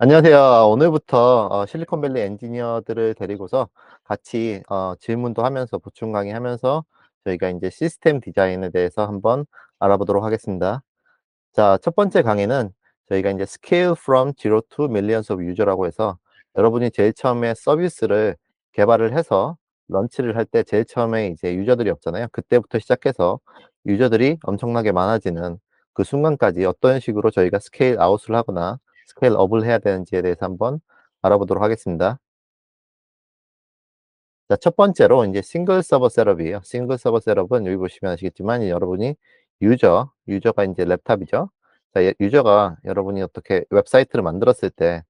안녕하세요. 오늘부터 실리콘밸리 엔지니어들을 데리고서 같이 질문도 하면서 보충 강의하면서 저희가 이제 시스템 디자인에 대해서 한번 알아보도록 하겠습니다. 자, 첫 번째 강의는 저희가 이제 Scale from Zero to Millions of User라고 해서 여러분이 제일 처음에 서비스를 개발을 해서 런치를 할 때 제일 처음에 이제 유저들이 없잖아요. 그때부터 시작해서 유저들이 엄청나게 많아지는 그 순간까지 어떤 식으로 저희가 스케일 아웃을 하거나 스케일 업을 해야 되는지에 대해서 한번 알아보도록 하겠습니다. 자, 첫 번째로 이제 싱글 서버 셋업이에요. 싱글 서버 셋업은 여기 보시면 아시겠지만 여러분이 유저가 이제 랩탑이죠. 자, 유저가 여러분이 어떻게 웹사이트를 만들었을 때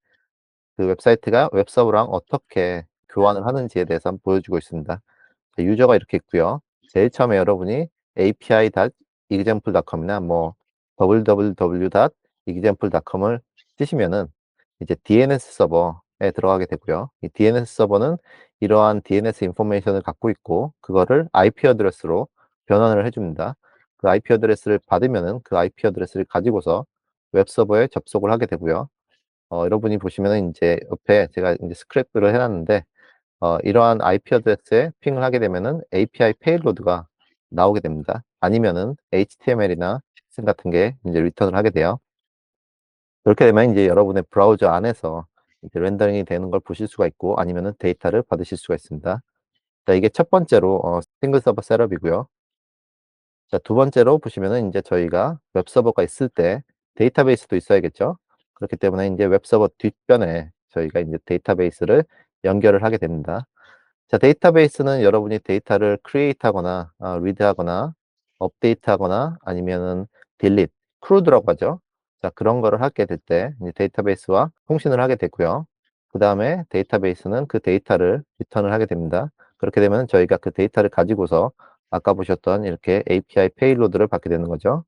그 웹사이트가 웹서버랑 어떻게 교환을 하는지에 대해서 한번 보여주고 있습니다. 자, 유저가 이렇게 있고요. 제일 처음에 여러분이 api.example.com이나 뭐 www.example.com을 치시면은 이제 DNS 서버에 들어가게 되고요. 이 DNS 서버는 이러한 DNS 인포메이션을 갖고 있고 그거를 IP 어드레스로 변환을 해줍니다. 그 IP 어드레스를 받으면은 그 IP 어드레스를 가지고서 웹 서버에 접속을 하게 되고요. 여러분이 보시면은 이제 옆에 제가 이제 스크랩을 해놨는데 이러한 IP 어드레스에 핑을 하게 되면은 API 페일로드가 나오게 됩니다. 아니면은 HTML이나 JSON 같은 게 이제 리턴을 하게 돼요. 그렇게 되면 이제 여러분의 브라우저 안에서 이제 렌더링이 되는 걸 보실 수가 있고 아니면은 데이터를 받으실 수가 있습니다. 자, 이게 첫 번째로 싱글 서버 셋업이고요. 자, 두 번째로 보시면은 이제 저희가 웹 서버가 있을 때 데이터베이스도 있어야겠죠. 그렇기 때문에 이제 웹 서버 뒷변에 저희가 이제 데이터베이스를 연결을 하게 됩니다. 자, 데이터베이스는 여러분이 데이터를 크리에이트 하거나 리드 하거나 업데이트 하거나 아니면은 딜리트, 크루드라고 하죠. 자, 그런 거를 하게 될 때 이제 데이터베이스와 통신을 하게 되고요. 그다음에 데이터베이스는 그 데이터를 리턴을 하게 됩니다. 그렇게 되면 저희가 그 데이터를 가지고서 아까 보셨던 이렇게 API 페일로드를 받게 되는 거죠.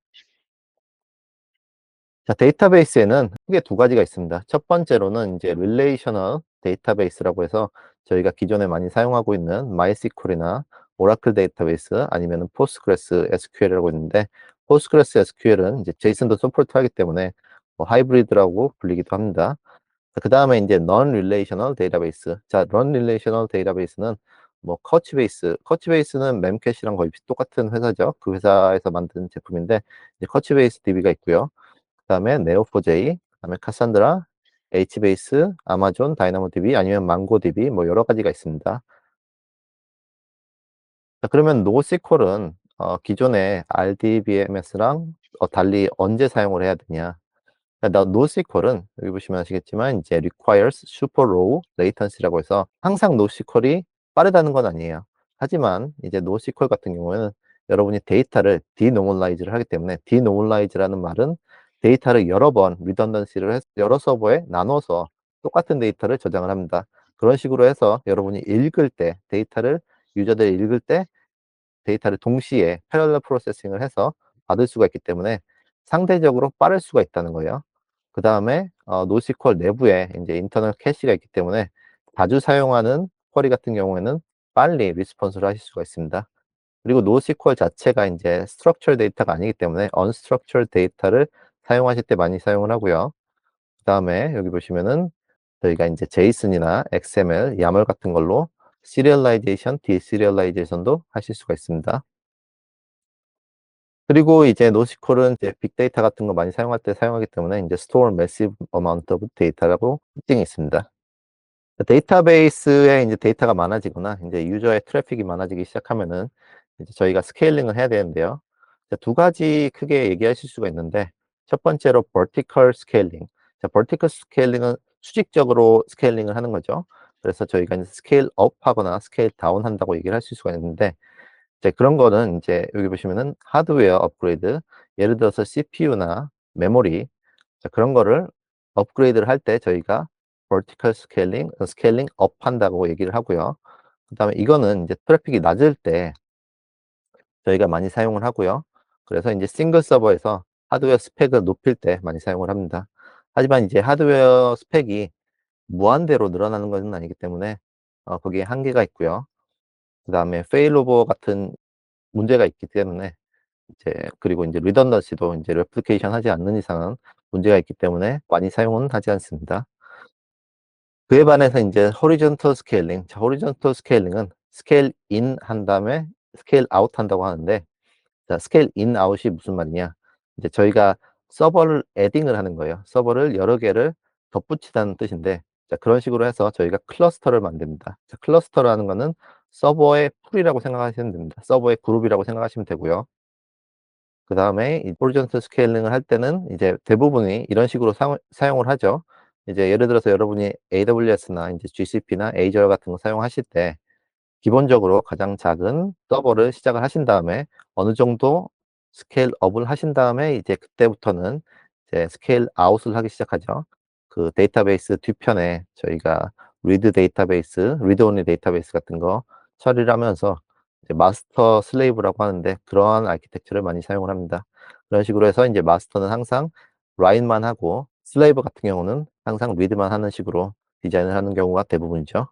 자, 데이터베이스에는 크게 두 가지가 있습니다. 첫 번째로는 이제 릴레이셔널 데이터베이스라고 해서 저희가 기존에 많이 사용하고 있는 MySQL이나 오라클 데이터베이스 아니면은 포스트그레스 SQL이라고 있는데 포스트그레스 SQL은 이제 제이슨도 서포트하기 때문에 뭐 하이브리드라고 불리기도 합니다. 그 다음에 이제 non-relational 데이터베이스. 자, non-relational 데이터베이스는 뭐 커치베이스는 멤캐시랑 거의 똑같은 회사죠. 그 회사에서 만든 제품인데 이제 커치베이스 DB가 있고요. 그다음에 네오4j, 그다음에 카산드라, HBase, 아마존 다이나모DB 아니면 망고DB 뭐 여러 가지가 있습니다. 자, 그러면 노스QL은 기존의 RDBMS랑 달리 언제 사용을 해야 되냐? 노스QL은 여기 보시면 아시겠지만 이제 requires super low latency라고 해서 항상 노스QL이 빠르다는 건 아니에요. 하지만 이제 노스QL 같은 경우에는 여러분이 데이터를 denormalize를 하기 때문에 denormalize라는 말은 데이터를 여러 번 리던던시를 해서 여러 서버에 나눠서 똑같은 데이터를 저장을 합니다. 그런 식으로 해서 여러분이 읽을 때 유저들이 읽을 때 데이터를 동시에 패러럴 프로세싱을 해서 받을 수가 있기 때문에 상대적으로 빠를 수가 있다는 거예요. 그 다음에 노스QL 내부에 이제 인터널 캐시가 있기 때문에 자주 사용하는 쿼리 같은 경우에는 빨리 리스폰스를 하실 수가 있습니다. 그리고 노스QL 자체가 이제 스트럭처 데이터가 아니기 때문에 언스트럭처 데이터를 사용하실 때 많이 사용을 하고요. 그 다음에 여기 보시면은 저희가 이제 제이슨이나 XML, 야멀 같은 걸로 시리얼라이제이션, 디시리얼라이제이션도 하실 수가 있습니다. 그리고 이제 노스QL은 이제 빅데이터 같은 거 많이 사용할 때 사용하기 때문에 이제 store massive amount of data라고 특징이 있습니다. 데이터베이스에 이제 데이터가 많아지거나 이제 유저의 트래픽이 많아지기 시작하면은 이제 저희가 스케일링을 해야 되는데요. 자, 두 가지 크게 얘기하실 수가 있는데 첫 번째로 vertical scaling. 자, vertical scaling은 수직적으로 스케일링을 하는 거죠. 그래서 저희가 이제 스케일 업 하거나 스케일 다운 한다고 얘기를 하실 수가 있는데 이제 그런 거는 이제 여기 보시면은 하드웨어 업그레이드, 예를 들어서 CPU나 메모리, 자, 그런 거를 업그레이드를 할 때 저희가 vertical scaling, scaling up 한다고 얘기를 하고요. 그다음에 이거는 이제 트래픽이 낮을 때 저희가 많이 사용을 하고요. 그래서 이제 싱글 서버에서 하드웨어 스펙을 높일 때 많이 사용을 합니다. 하지만 이제 하드웨어 스펙이 무한대로 늘어나는 것은 아니기 때문에 거기에 한계가 있고요. 그다음에 페일오버 같은 문제가 있기 때문에 이제 그리고 이제 리던던시도 이제 레플리케이션 하지 않는 이상은 문제가 있기 때문에 많이 사용은 하지 않습니다. 그에 반해서 인제 horizontal scaling. 자, horizontal scaling은 scale in 한 다음에 scale out 한다고 하는데, 자, scale in out이 무슨 말이냐? 이제 저희가 서버를 adding을 하는 거예요. 서버를 여러 개를 덧붙이다는 뜻인데, 자, 그런 식으로 해서 저희가 클러스터를 만듭니다. 자, 클러스터라는 거는 서버의 풀이라고 생각하시면 됩니다. 서버의 그룹이라고 생각하시면 되고요. 그다음에 이 horizontal scaling 을 할 때는 이제 대부분이 이런 식으로 사용을 하죠. 이제 예를 들어서 여러분이 AWS나 인제 GCP나 Azure 같은 거 사용하실 때 기본적으로 가장 작은 서버를 시작을 하신 다음에 어느 정도 스케일 업을 하신 다음에 이제 그때부터는 이제 스케일 아웃을 하기 시작하죠. 그 데이터베이스 뒤편에 저희가 리드 온리 데이터베이스 같은 거 처리를 하면서 이제 마스터 슬레이브라고 하는데, 그러한 아키텍처를 많이 사용을 합니다. 그런 식으로 해서 인제 마스터는 항상 라이트만 하고 슬레이브 같은 경우는 항상 리드만 하는 식으로 디자인을 하는 경우가 대부분이죠.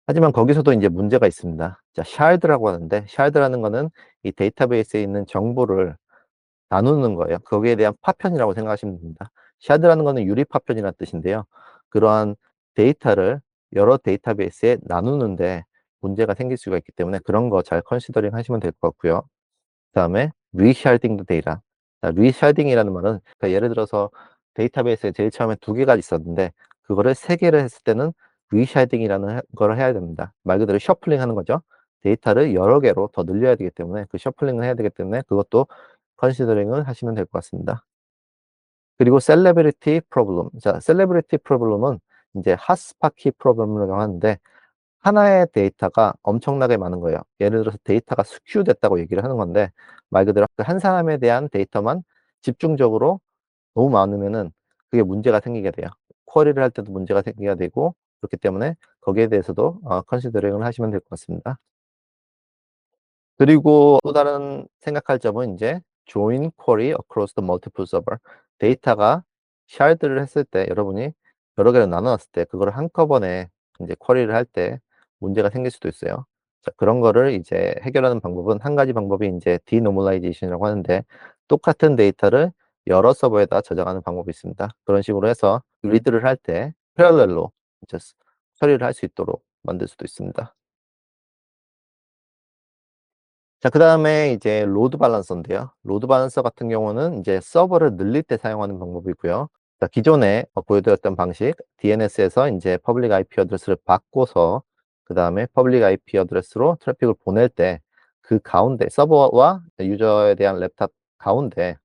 하지만 거기서도 인제 문제가 있습니다. 자, 샤르드라고 하는데, 샤르드라는 거는 이 데이터베이스에 있는 정보를 나누는 거예요. 거기에 대한 파편이라고 생각하시면 됩니다. 샤르드라는 거는 유리 파편이라는 뜻인데요. 그러한 데이터를 여러 데이터베이스에 나누는데 문제가 생길 수가 있기 때문에 그런 거 잘 컨시더링 하시면 될 것 같고요. 그다음에 리샤딩 더 데이터. 자, 리샤딩이라는 말은, 그러니까 예를 들어서 데이터베이스에 제일 처음에 두 개가 있었는데 그거를 세 개를 했을 때는 리샤딩이라는 거를 해야 됩니다. 말 그대로 셔플링하는 거죠. 데이터를 여러 개로 더 늘려야 되기 때문에 그 셔플링을 해야 되기 때문에 그것도 컨시더링을 하시면 될 것 같습니다. 그리고 셀레브리티 프로블럼. 자, 셀레브리티 프로블럼은 인제 핫스파키 프로블럼이라고 하는데, 하나의 데이터가 엄청나게 많은 거예요. 예를 들어서 데이터가 스큐 됐다고 얘기를 하는 건데, 말 그대로 그 한 사람에 대한 데이터만 집중적으로 너무 많으면은 그게 문제가 생기게 돼요. 쿼리를 할 때도 문제가 생기게 되고, 그렇기 때문에 거기에 대해서도 컨시더링을 하시면 될 것 같습니다. 그리고 또 다른 생각할 점은 인제 join query across the multiple server. 데이터가 샤르드를 했을 때, 여러분이 여러 개로 나눠 놨을 때 그거를 한꺼번에 인제 쿼리를 할 때 문제가 생길 수도 있어요. 자, 그런 거를 이제 해결하는 방법은, 한 가지 방법이 인제 denormalization이라고 하는데, 똑같은 데이터를 여러 서버에다 저장하는 방법이 있습니다. 그런 식으로 해서 리드를 할 때 parallel로 이제 처리를 할 수 있도록 만들 수도 있습니다. 자, 그다음에 이제 로드 밸런서인데요. 로드 밸런서 같은 경우는 이제 서버를 늘릴 때 사용하는 방법이고요. 자, 기존에 보여드렸던 방식, DNS에서 인제 퍼블릭 IP 어드레스를 받고서 그다음에 퍼블릭 IP 어드레스로 트래픽을 보낼 때, 그 가운데 서버와 유저에 대한 랩탑 가운데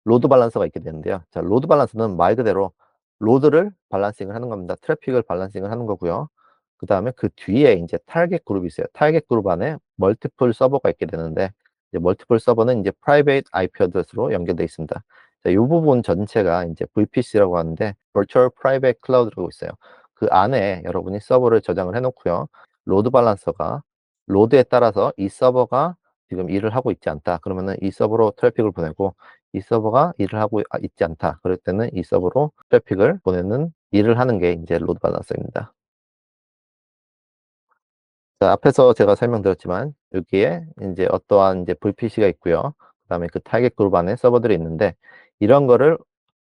로드 밸런서가 있게 되는데요. 자, 로드 밸런서는 말 그대로 로드를 밸런싱을 하는 겁니다. 트래픽을 밸런싱을 하는 거고요. 그다음에 그 뒤에 인제 타겟 그룹이 있어요. 타겟 그룹 안에 멀티플 서버가 있게 되는데, 이제 멀티플 서버는 인제 프라이빗 IP 어드레스로 연결돼 있습니다. 자, 요 부분 전체가 인제 VPC라고 하는데, Virtual Private Cloud라고 있어요. 그 안에 여러분이 서버를 저장을 해 놓고요. 로드 밸런서가 로드에 따라서 이 서버가 지금 일을 하고 있지 않다, 그러면은 이 서버로 트래픽을 보내고, 이 서버가 일을 하고 있지 않다, 그럴 때는 이 서버로 트래픽을 보내는 일을 하는 게 인제 로드 밸런서입니다. 자, 앞에서 제가 설명드렸지만 여기에 인제 어떠한 인제 VPC가 있고요. 그다음에 그 타겟 그룹 안에 서버들이 있는데, 이런 거를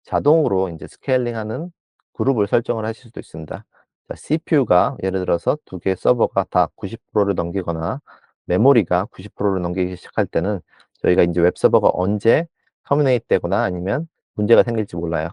자동으로 인제 스케일링하는 그룹을 설정을 하실 수도 있습니다. 자, CPU가 예를 들어서 두 개의 서버가 다 90%를 넘기거나 메모리가 90%를 넘기기 시작할 때는 저희가 인제 웹 서버가 언제 터미네이트 되거나 아니면 문제가 생길지 몰라요.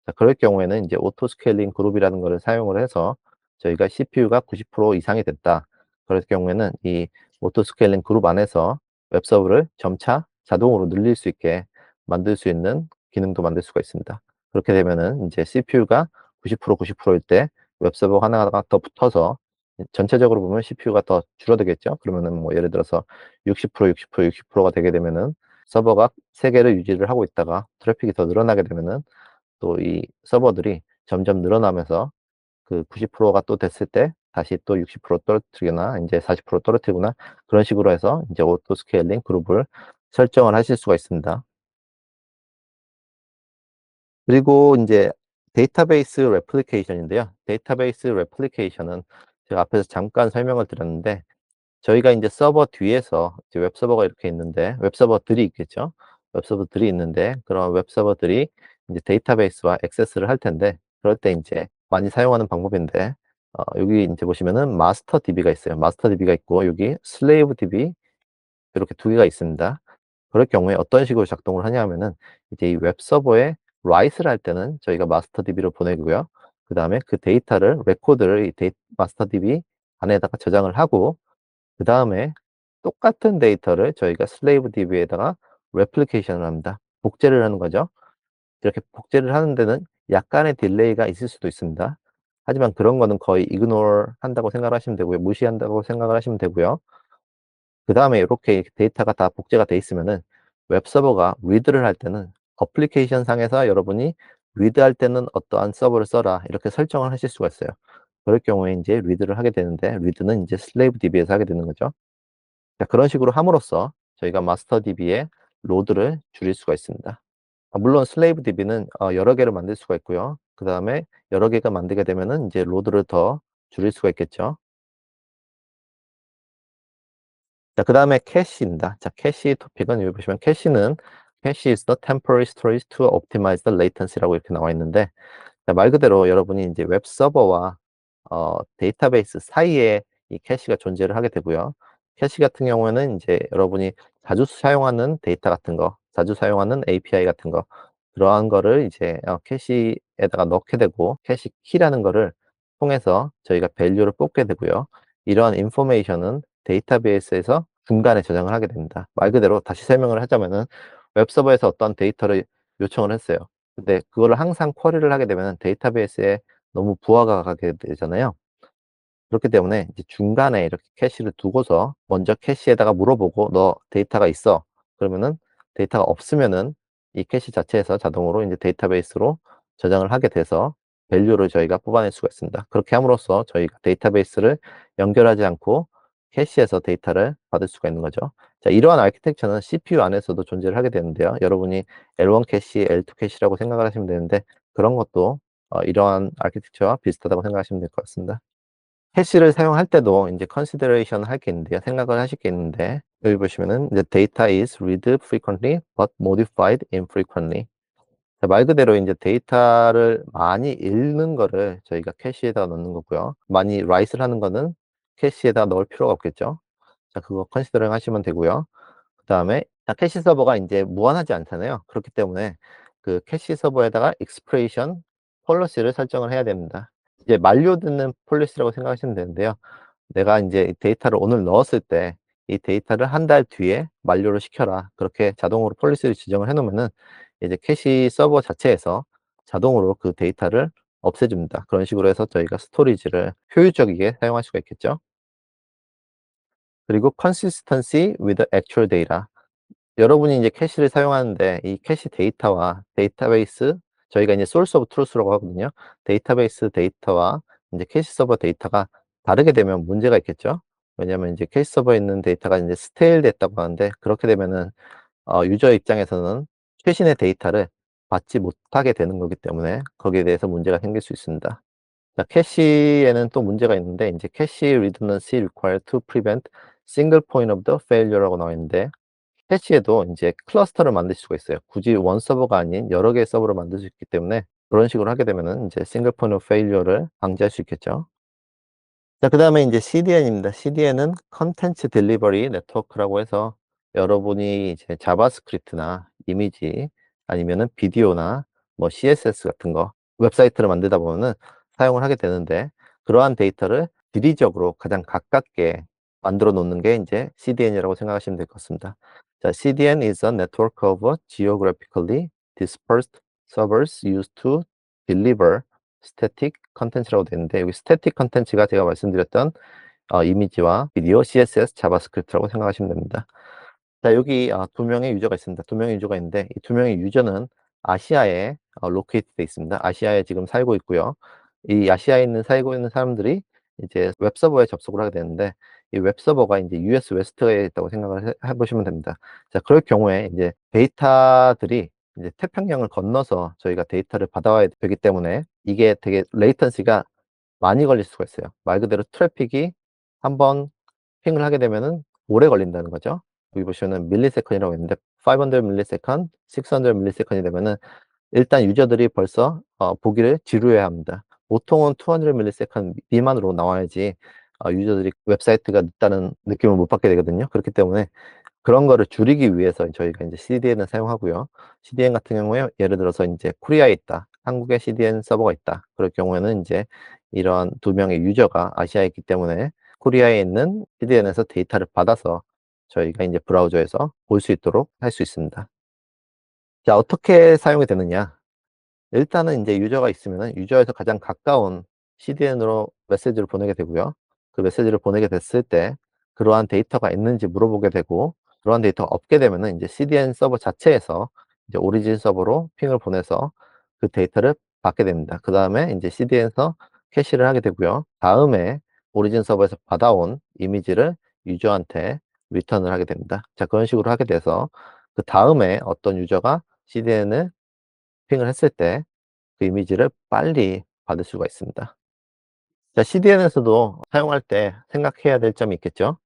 자, 그럴 경우에는 인제 오토 스케일링 그룹이라는 거를 사용을 해서 저희가 CPU가 90% 이상이 됐다, 그럴 경우에는 이 오토 스케일링 그룹 안에서 웹 서버를 점차 자동으로 늘릴 수 있게 만들 수 있는 기능도 만들 수가 있습니다. 그렇게 되면은 인제 CPU가 90%일 때 웹 서버 하나가 더 붙어서 전체적으로 보면 CPU가 더 줄어들겠죠. 그러면은 뭐 예를 들어서 60%가 되게 되면은 서버가 3 개를 유지를 하고 있다가 트래픽이 더 늘어나게 되면은 또 이 서버들이 점점 늘어나면서 그 90%가 또 됐을 때 다시 또 60% 떨어뜨리거나 인제 40% 떨어뜨리거나, 그런 식으로 해서 인제 오토 스케일링 그룹을 설정을 하실 수가 있습니다. 그리고 인제 데이터베이스 레플리케이션인데요. 데이터베이스 레플리케이션은 제가 앞에서 잠깐 설명을 드렸는데, 저희가 인제 서버 뒤에서 이제 웹 서버가 이렇게 있는데, 웹 서버들이 있겠죠. 웹 서버들이 있는데, 그런 웹 서버들이 인제 데이터베이스와 액세스를 할 텐데, 그럴 때 인제 많이 사용하는 방법인데 여기 인제 보시면은 마스터 DB가 있어요. 마스터 DB가 있고 여기 슬레이브 DB 이렇게 두 개가 있습니다. 그럴 경우에 어떤 식으로 작동을 하냐 하면은 이제 이 웹 서버에 write를 할 때는 저희가 마스터 DB로 보내고요. 그다음에 그 데이터를 레코드를 이 마스터 DB 안에다가 저장을 하고 그다음에 똑같은 데이터를 저희가 슬레이브 DB에다가 replication을 합니다. 복제를 하는 거죠. 이렇게 복제를 하는 데는 약간의 딜레이가 있을 수도 있습니다. 하지만 그런 거는 거의 ignore 한다고 생각을 하시면 되고요. 무시한다고 생각을 하시면 되고요. 그다음에 요렇게 데이터가 다 복제가 돼 있으면은 웹 서버가 read를 할 때는 어플리케이션 상에서 여러분이 read 할 때는 어떠한 서버를 써라 이렇게 설정을 하실 수가 있어요. 그럴 경우에 인제 read를 하게 되는데 read는 인제 슬레이브 DB에서 하게 되는 거죠. 자 그런 식으로 함으로써 저희가 마스터 DB의 로드를 줄일 수가 있습니다. 물론 슬레이브 DB는 여러 개를 만들 수가 있고요. 그다음에 여러 개가 만들게 되면은 인제 로드를 더 줄일 수가 있겠죠. 자 그다음에 캐시입니다. 자 캐시 토픽은 여기 보시면 캐시는 "Cache is the temporary storage to optimize the latency"라고 이렇게 나와 있는데 자 말 그대로 여러분이 인제 웹 서버와 데이터베이스 사이에 이 캐시가 존재를 하게 되고요. 캐시 같은 경우에는 인제 여러분이 자주 사용하는 데이터 같은 거, 자주 사용하는 API 같은 거 그러한 거를 이제 캐시에다가 넣게 되고 캐시 키라는 거를 통해서 저희가 밸류를 뽑게 되고요. 이러한 인포메이션은 데이터베이스에서 중간에 저장을 하게 됩니다. 말 그대로 다시 설명을 하자면은 웹 서버에서 어떤 데이터를 요청을 했어요. 근데 그거를 항상 쿼리를 하게 되면은 데이터베이스에 너무 부하가 가게 되잖아요. 그렇기 때문에 이제 중간에 이렇게 캐시를 두고서 먼저 캐시에다가 물어보고 "너 데이터가 있어?" 그러면은 데이터가 없으면은 이 캐시 자체에서 자동으로 인제 데이터베이스로 저장을 하게 돼서 밸류를 저희가 뽑아낼 수가 있습니다. 그렇게 함으로써 저희가 데이터베이스를 연결하지 않고 캐시에서 데이터를 받을 수가 있는 거죠. 자 이러한 아키텍처는 CPU 안에서도 존재를 하게 되는데요. 여러분이 L1 캐시, L2 캐시라고 생각을 하시면 되는데 그런 것도 이러한 아키텍처와 비슷하다고 생각하시면 될 것 같습니다. 캐시를 사용할 때도 인제 컨시더레이션 할 게 있는데요. 생각을 하실 게 있는데 여기 보시면은 이제 "Data is read frequently but modified infrequently." 자 말 그대로 인제 데이터를 많이 읽는 거를 저희가 캐시에다가 넣는 거고요. 많이 write를 하는 거는 캐시에다 넣을 필요가 없겠죠. 자 그거 컨시더링 하시면 되고요. 그다음에 캐시 서버가 인제 무한하지 않잖아요. 그렇기 때문에 그 캐시 서버에다가 expiration policy를 설정을 해야 됩니다. 이제 만료되는 policy라고 생각하시면 되는데요. 내가 인제 이 데이터를 오늘 넣었을 때 이 데이터를 한 달 뒤에 만료를 시켜라. 그렇게 자동으로 policy를 지정을 해 놓으면은 이제 캐시 서버 자체에서 자동으로 그 데이터를 없애 줍니다. 그런 식으로 해서 저희가 스토리지를 효율적이게 사용할 수가 있겠죠. 그리고 consistency with actual data. 여러분이 인제 캐시를 사용하는데 이 캐시 데이터와 데이터베이스 저희가 인제 source of truth라고 하거든요. 데이터베이스 데이터와 인제 캐시 서버 데이터가 다르게 되면 문제가 있겠죠. 왜냐하면 인제 캐시 서버에 있는 데이터가 인제 stale 됐다고 하는데 그렇게 되면은 유저 입장에서는 최신의 데이터를 받지 못하게 되는 거기 때문에 거기에 대해서 문제가 생길 수 있습니다. 자 캐시에는 또 문제가 있는데 인제 "Cache redundancy required to prevent single point of the failure라고 나와 있는데 캐시에도 인제 클러스터를 만들 수가 있어요. 굳이 원 서버가 아닌 여러 개의 서버를 만들 수 있기 때문에 그런 식으로 하게 되면은 인제 싱글 포인트 오브 페일리어를 방지할 수 있겠죠. 자 그다음에 인제 CDN입니다. CDN은 컨텐츠 딜리버리 네트워크라고 해서 여러분이 이제 자바스크립트나 이미지 아니면은 비디오나 뭐 CSS 같은 거 웹사이트를 만들다 보면은 사용을 하게 되는데 그러한 데이터를 지리적으로 가장 가깝게 만들어 놓는 게 인제 CDN이라고 생각하시면 될 것 같습니다. 자 CDN is a network of geographically dispersed servers used to deliver static content라고 되어 있는데 여기 static content가 제가 말씀드렸던 이미지와 비디오, CSS, 자바스크립트라고 생각하시면 됩니다. 자 여기 두 명의 유저가 있습니다. 두 명의 유저가 있는데 이 두 명의 유저는 아시아에 로케이트 돼 있습니다. 아시아에 지금 살고 있고요. 이 아시아에 있는 살고 있는 사람들이 이제 웹 서버에 접속을 하게 되는데 이 웹 서버가 인제 US 웨스트에 있다고 생각을 해 보시면 됩니다. 자 그럴 경우에 인제 데이터들이 이제 태평양을 건너서 저희가 데이터를 받아와야 되기 때문에 이게 되게 레이턴시가 많이 걸릴 수가 있어요. 말 그대로 트래픽이 한번 핑을 하게 되면은 오래 걸린다는 거죠. 여기 보시면은 밀리세컨이라고 있는데 500 밀리세컨, 600 밀리세컨이 되면은 일단 유저들이 벌써 보기를 지루해야 합니다. 보통은 200 millisecond 미만으로 나와야지 유저들이 웹사이트가 늦다는 느낌을 못 받게 되거든요. 그렇기 때문에 그런 거를 줄이기 위해서 저희가 인제 CDN을 사용하고요. CDN 같은 경우에 예를 들어서 인제 코리아에 있다. 한국에 CDN 서버가 있다. 그럴 경우에는 인제 이런 2 명의 유저가 아시아에 있기 때문에 코리아에 있는 CDN에서 데이터를 받아서 저희가 인제 브라우저에서 볼 수 있도록 할 수 있습니다. 자, 어떻게 사용이 되느냐? 일단은 인제 유저가 있으면은 유저에서 가장 가까운 CDN으로 메시지를 보내게 되고요. 그 메시지를 보내게 됐을 때 그러한 데이터가 있는지 물어보게 되고, 그러한 데이터가 없게 되면은 인제 CDN 서버 자체에서 이제 오리진 서버로 핑을 보내서 그 데이터를 받게 됩니다. 그다음에 인제 CDN에서 캐시를 하게 되고요. 다음에 오리진 서버에서 받아온 이미지를 유저한테 리턴을 하게 됩니다. 자, 그런 식으로 하게 돼서 그다음에 어떤 유저가 CDN을 핑을 했을 때 그 이미지를 빨리 받을 수가 있습니다. 자, CDN에서도 사용할 때 생각해야 될 점이 있겠죠.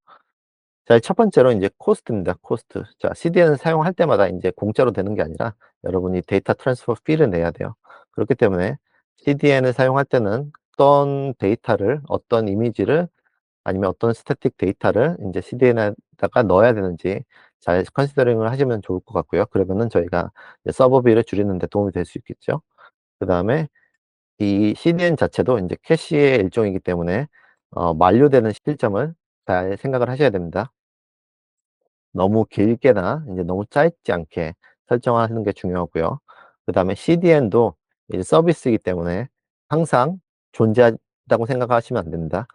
자, 첫 번째로 인제 코스트입니다, 코스트. 자, CDN을 사용할 때마다 인제 공짜로 되는 게 아니라 여러분이 데이터 트랜스퍼 피를 내야 돼요. 그렇기 때문에 CDN을 사용할 때는 어떤 데이터를, 어떤 이미지를, 아니면 어떤 스태틱 데이터를 인제 CDN에다가 넣어야 되는지 잘 컨시더링을 하시면 좋을 것 같고요. 그러면은 저희가 이제 서버비를 줄이는 데 도움이 될 수 있겠죠. 그다음에 이 CDN 자체도 인제 캐시의 일종이기 때문에 만료되는 시점을 잘 생각을 하셔야 됩니다. 너무 길게나 인제 너무 짧지 않게 설정하는 게 중요하고요. 그다음에 CDN도 이제 서비스이기 때문에 항상 존재한다고 생각하시면 안 됩니다.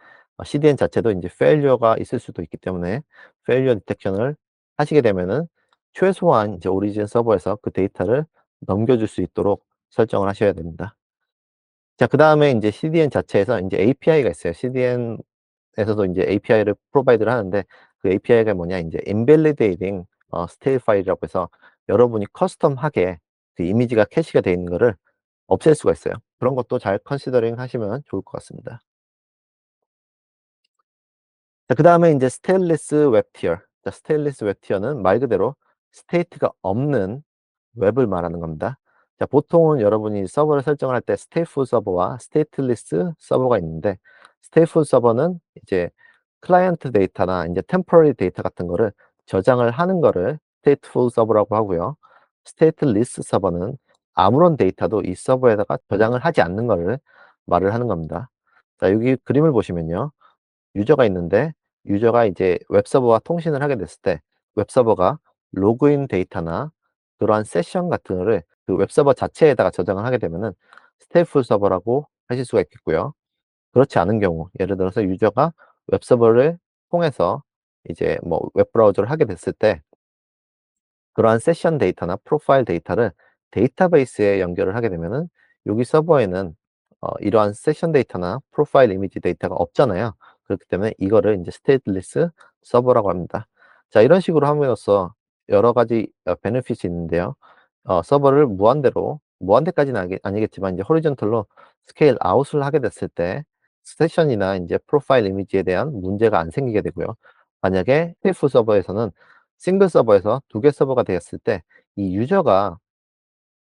CDN 자체도 인제 failure가 있을 수도 있기 때문에 failure detection을 하시게 되면은 최소한 이제 오리진 서버에서 그 데이터를 넘겨줄 수 있도록 설정을 하셔야 됩니다. 자, 그다음에 인제 CDN 자체에서 인제 API가 있어요. CDN에서도 인제 API를 프로바이드를 하는데, 그 API가 뭐냐, 인제 invalidating stale file이라고 해서 여러분이 커스텀하게 그 이미지가 캐시가 돼 있는 거를 없앨 수가 있어요. 그런 것도 잘 컨시더링 하시면 좋을 것 같습니다. 자, 그다음에 인제 stateless web tier. 자, stateless web tier는 말 그대로 스테이트가 없는 웹을 말하는 겁니다. 자, 보통은 여러분이 서버를 설정을 할 때 stateful 서버와 stateless 서버가 있는데, stateful 서버는 이제 클라이언트 데이터나 이제 temporary 데이터 같은 거를 저장을 하는 거를 stateful 서버라고 하고요. stateless 서버는 아무런 데이터도 이 서버에다가 저장을 하지 않는 거를 말을 하는 겁니다. 자, 여기 그림을 보시면요. 유저가 있는데, 유저가 이제 웹서버와 통신을 하게 됐을 때 웹서버가 로그인 데이터나 그러한 세션 같은 거를 그 웹서버 자체에다가 저장을 하게 되면은 stateful 서버라고 하실 수가 있겠고요. 그렇지 않은 경우, 예를 들어서 유저가 웹서버를 통해서 이제 뭐 웹브라우저를 하게 됐을 때 그러한 세션 데이터나 프로파일 데이터를 데이터베이스에 연결을 하게 되면은 여기 서버에는 이러한 세션 데이터나 프로파일 이미지 데이터가 없잖아요. 그렇기 때문에 이거를 이제 stateless 서버라고 합니다. 자, 이런 식으로 함으로써 여러 가지 베네핏이 있는데요. 서버를 무한대로, 무한대까지는 아니겠지만 이제 호리존털로 스케일 아웃을 하게 됐을 때 세션이나 이제 프로파일 이미지에 대한 문제가 안 생기게 되고요. 만약에 TF 서버에서는 싱글 서버에서 2개 서버가 되었을 때 이 유저가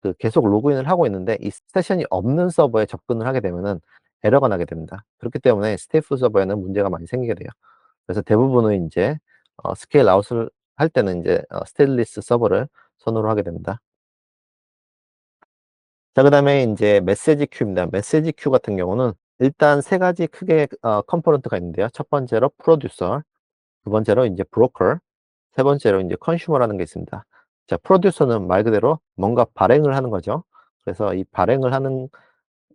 그 계속 로그인을 하고 있는데 이 세션이 없는 서버에 접근을 하게 되면은 에러가 나게 됩니다. 그렇기 때문에 스테이프 서버에는 문제가 많이 생기게 돼요. 그래서 대부분은 인제 스케일 아웃을 할 때는 인제 스테인리스 서버를 선호를 하게 됩니다. 자, 그다음에 인제 메시지 큐입니다. 메시지 큐 같은 경우는 일단 3 가지 크게 컴포넌트가 있는데요. 첫 번째로 프로듀서, 두 번째로 인제 브로커, 세 번째로 인제 컨슈머라는 게 있습니다. 자, 프로듀서는 말 그대로 뭔가 발행을 하는 거죠. 그래서 이 발행을 하는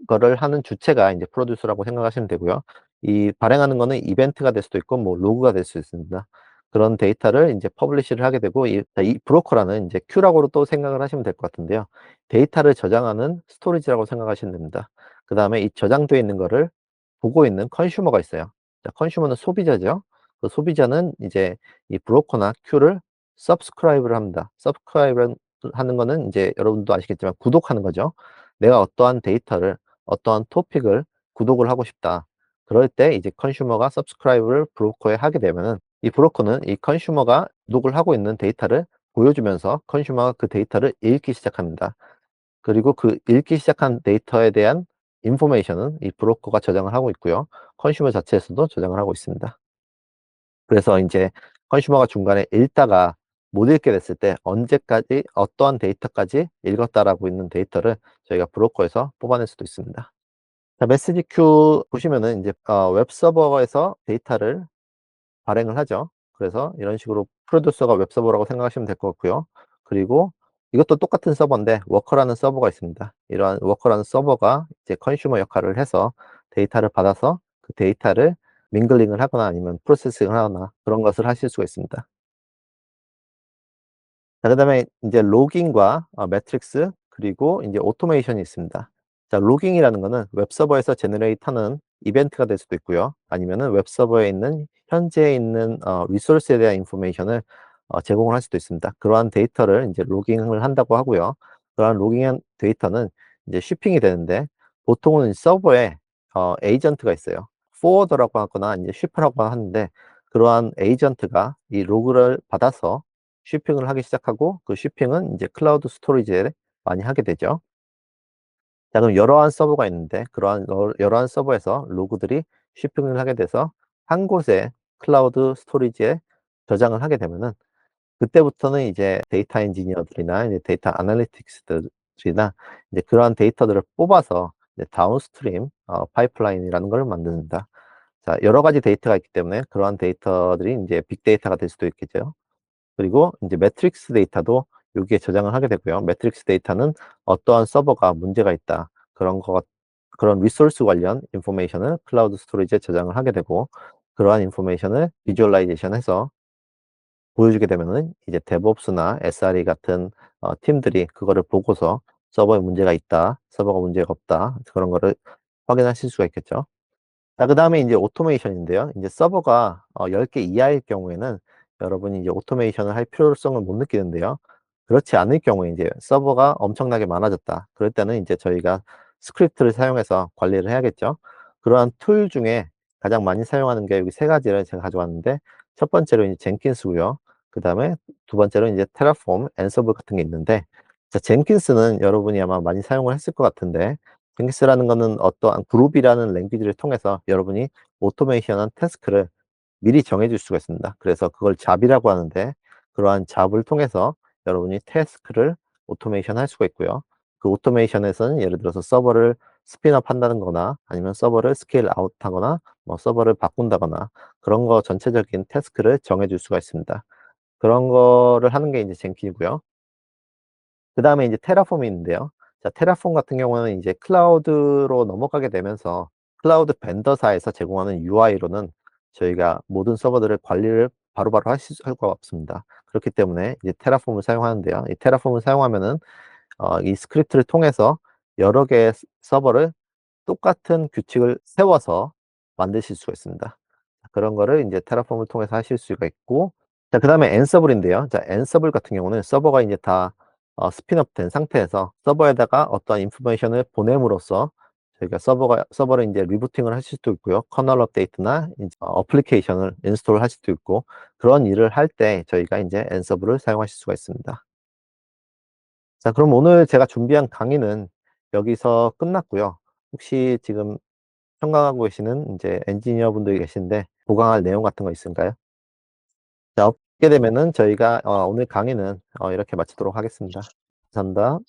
거를 하는 주체가 인제 프로듀서라고 생각하시면 되고요. 이 발행하는 거는 이벤트가 될 수도 있고 뭐 로그가 될 수 있습니다. 그런 데이터를 인제 퍼블리시를 하게 되고, 이 브로커라는 인제 큐라고로 또 생각을 하시면 될 것 같은데요. 데이터를 저장하는 스토리지라고 생각하시면 됩니다. 그다음에 이 저장돼 있는 거를 보고 있는 컨슈머가 있어요. 자, 컨슈머는 소비자죠. 그 소비자는 이제 이 브로커나 큐를 subscribe를 합니다. subscribe 하는 거는 인제 여러분도 아시겠지만 구독하는 거죠. 내가 어떠한 데이터를, 어떠한 토픽을 구독을 하고 싶다. 그럴 때 이제 컨슈머가 subscribe를 브로커에 하게 되면은 이 브로커는 이 컨슈머가 구독을 하고 있는 데이터를 보여주면서 컨슈머가 그 데이터를 읽기 시작합니다. 그리고 그 읽기 시작한 데이터에 대한 인포메이션은 이 브로커가 저장을 하고 있고요. 컨슈머 자체에서도 저장을 하고 있습니다. 그래서 인제 컨슈머가 중간에 읽다가 못 읽게 됐을 때 언제까지 어떠한 데이터까지 읽었다라고 있는 데이터를 저희가 브로커에서 뽑아낼 수도 있습니다. 자, 메시지 큐 보시면은 인제 웹 서버에서 데이터를 발행을 하죠. 그래서 이런 식으로 프로듀서가 웹 서버라고 생각하시면 될 것 같고요. 그리고 이것도 똑같은 서버인데 워커라는 서버가 있습니다. 이러한 워커라는 서버가 이제 컨슈머 역할을 해서 데이터를 받아서 그 데이터를 밍글링을 하거나 아니면 프로세싱을 하거나 그런 것을 하실 수가 있습니다. 자, 그다음에 인제 로깅과 매트릭스 그리고 인제 오토메이션이 있습니다. 자, 로깅이라는 거는 웹 서버에서 제너레이트 하는 이벤트가 될 수도 있고요. 아니면은 웹 서버에 있는 현재에 있는 리소스에 대한 인포메이션을 제공을 할 수도 있습니다. 그러한 데이터를 인제 로깅을 한다고 하고요. 그러한 로깅한 데이터는 이제 쉬핑이 되는데 보통은 서버에 에이전트가 있어요. 포워더라고 하거나 인제 쉬퍼라고 하는데 그러한 에이전트가 이 로그를 받아서 쉬핑을 하기 시작하고 그 쉬핑은 인제 클라우드 스토리지에 많이 하게 되죠. 자, 그럼 여러한 서버가 있는데 그러한 여러한 서버에서 로그들이 쉬핑을 하게 돼서 한 곳에 클라우드 스토리지에 저장을 하게 되면은 그때부터는 이제 데이터 엔지니어들이나 이제 데이터 애널리틱스들이나 이제 그러한 데이터들을 뽑아서 이제 다운스트림 파이프라인이라는 걸 만듭니다. 자, 여러 가지 데이터가 있기 때문에 그러한 데이터들이 인제 빅데이터가 될 수도 있겠죠. 그리고 인제 매트릭스 데이터도 여기에 저장을 하게 되고요. 매트릭스 데이터는 어떠한 서버가 문제가 있다. 그런 리소스 관련 인포메이션을 클라우드 스토리지에 저장을 하게 되고 그러한 인포메이션을 비주얼라이제이션 해서 보여주게 되면은 이제 데브옵스나 SRE 같은 팀들이 그거를 보고서 '서버에 문제가 있다. 서버가 문제가 없다.' 그런 거를 확인하실 수가 있겠죠. 자, 그다음에 인제 오토메이션인데요. 인제 서버가 10개 이하일 경우에는 여러분이 이제 오토메이션을 할 필요성을 못 느끼는데요. 그렇지 않을 경우에 인제 서버가 엄청나게 많아졌다. 그럴 때는 인제 저희가 스크립트를 사용해서 관리를 해야겠죠. 그러한 툴 중에 가장 많이 사용하는 게 여기 세 가지를 제가 가져왔는데 첫 번째로 이제 젠킨스고요. 그다음에 두 번째로 인제 테라폼, 앤서블 같은 게 있는데 자, 젠킨스는 여러분이 아마 많이 사용을 했을 것 같은데 징기스라는 거는 어떠한 그룹이라는 랭귀지를 통해서 여러분이 오토메이션한 태스크를 미리 정해 줄 수가 있습니다. 그래서 그걸 잡이라고 하는데 그러한 잡을 통해서 여러분이 태스크를 오토메이션 할 수가 있고요. 그 오토메이션에서는 예를 들어서 서버를 스핀업 한다는 거나 아니면 서버를 스케일 아웃 하거나 뭐 서버를 바꾼다거나 그런 거 전체적인 태스크를 정해 줄 수가 있습니다. 그런 거를 하는 게 이제 젠킨이고요. 그다음에 이제 테라폼이 있는데요. 자, 테라폼 같은 경우는 이제 클라우드로 넘어가게 되면서 클라우드 벤더사에서 제공하는 UI로는 저희가 모든 서버들을 관리를 바로바로 하실 수가 없습니다. 그렇기 때문에 이제 테라폼을 사용하는데요. 이 테라폼을 사용하면은 이 스크립트를 통해서 여러 개의 서버를 똑같은 규칙을 세워서 만드실 수가 있습니다. 그런 거를 인제 테라폼을 통해서 하실 수가 있고 자, 그다음에 앤서블인데요. 자, 앤서블 같은 경우는 서버가 인제 다 스핀업 된 상태에서 서버에다가 어떠한 인포메이션을 보냄으로써 저희가 서버를 인제 리부팅을 하실 수도 있고요. 커널 업데이트나 인제 어플리케이션을 인스톨할 수도 있고 그런 일을 할 때 저희가 인제 앤서블을 사용하실 수가 있습니다. 자, 그럼 오늘 제가 준비한 강의는 여기서 끝났고요. 혹시 지금 청강하고 계시는 인제 엔지니어분들이 계신데 보강할 내용 같은 거 있을까요? 자, 없게 되면은 저희가 오늘 강의는 이렇게 마치도록 하겠습니다. 감사합니다.